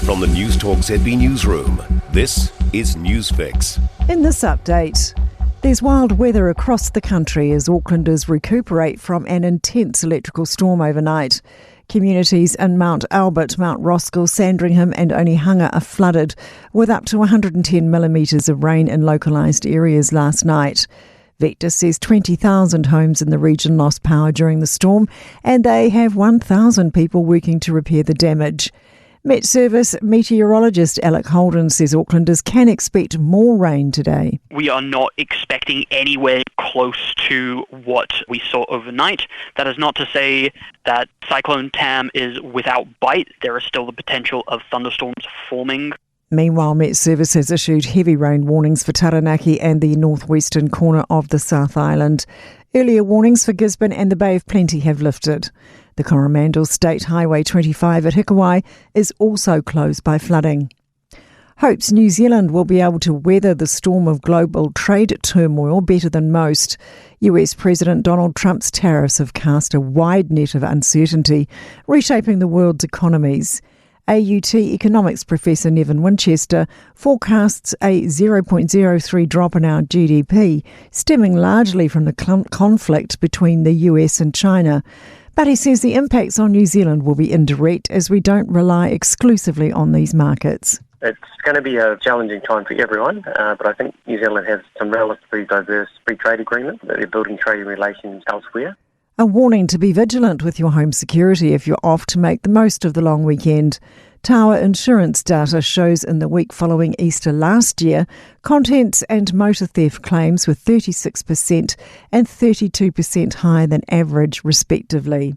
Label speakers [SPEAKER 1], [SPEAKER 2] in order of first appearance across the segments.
[SPEAKER 1] From the Newstalk ZB newsroom, this is Newsfix.
[SPEAKER 2] In this update, there's wild weather across the country as Aucklanders recuperate from an intense electrical storm overnight. Communities in Mount Albert, Mount Roskill, Sandringham and Onehunga are flooded, with up to 110 millimetres of rain in localised areas last night. Vector says 20,000 homes in the region lost power during the storm, and they have 1,000 people working to repair the damage. Met Service meteorologist Alec Holden says Aucklanders can expect more rain today.
[SPEAKER 3] We are not expecting anywhere close to what we saw overnight. That is not to say that Cyclone Tam is without bite. There is still the potential of thunderstorms forming.
[SPEAKER 2] Meanwhile, Met Service has issued heavy rain warnings for Taranaki and the northwestern corner of the South Island. Earlier warnings for Gisborne and the Bay of Plenty have lifted. The Coromandel State Highway 25 at Hikawai is also closed by flooding. Hopes New Zealand will be able to weather the storm of global trade turmoil better than most. US President Donald Trump's tariffs have cast a wide net of uncertainty, reshaping the world's economies. AUT economics professor Nevin Winchester forecasts a 0.03 drop in our GDP, stemming largely from the conflict between the US and China. But he says the impacts on New Zealand will be indirect as we don't rely exclusively on these markets.
[SPEAKER 4] It's going to be a challenging time for everyone, but I think New Zealand has some relatively diverse free trade agreements, that they're building trading relations elsewhere.
[SPEAKER 2] A warning to be vigilant with your home security if you're off to make the most of the long weekend. Tower insurance data shows in the week following Easter last year, contents and motor theft claims were 36% and 32% higher than average, respectively.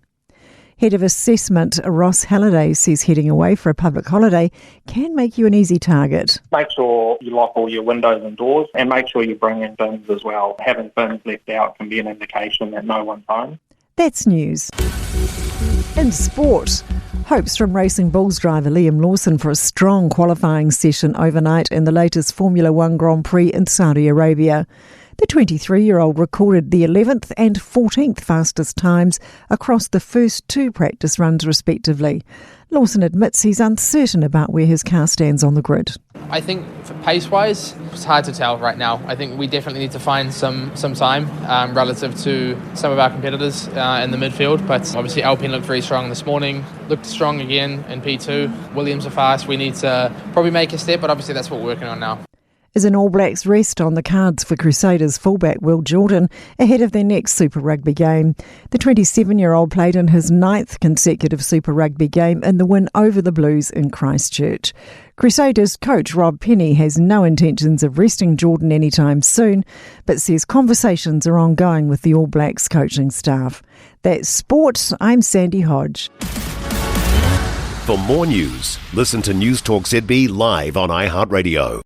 [SPEAKER 2] Head of Assessment Ross Halliday says heading away for a public holiday can make you an easy target.
[SPEAKER 5] Make sure you lock all your windows and doors and make sure you bring in bins as well. Having bins left out can be an indication that no one's home.
[SPEAKER 2] That's news. In sport, hopes from Racing Bulls driver Liam Lawson for a strong qualifying session overnight in the latest Formula One Grand Prix in Saudi Arabia. The 23-year-old recorded the 11th and 14th fastest times across the first two practice runs respectively. Lawson admits he's uncertain about where his car stands on the grid.
[SPEAKER 6] I think for pace-wise, it's hard to tell right now. I think we definitely need to find some time relative to some of our competitors in the midfield. But obviously Alpine looked very strong this morning, looked strong again in P2. Williams are fast. We need to probably make a step, but obviously that's what we're working on now.
[SPEAKER 2] Is an All Blacks rest on the cards for Crusaders fullback Will Jordan ahead of their next Super Rugby game. The 27-year-old played in his 9th consecutive Super Rugby game in the win over the Blues in Christchurch. Crusaders coach Rob Penny has no intentions of resting Jordan anytime soon, but says conversations are ongoing with the All Blacks coaching staff. That's sport. I'm Sandy Hodge.
[SPEAKER 1] For more news, listen to Newstalk ZB live on iHeartRadio.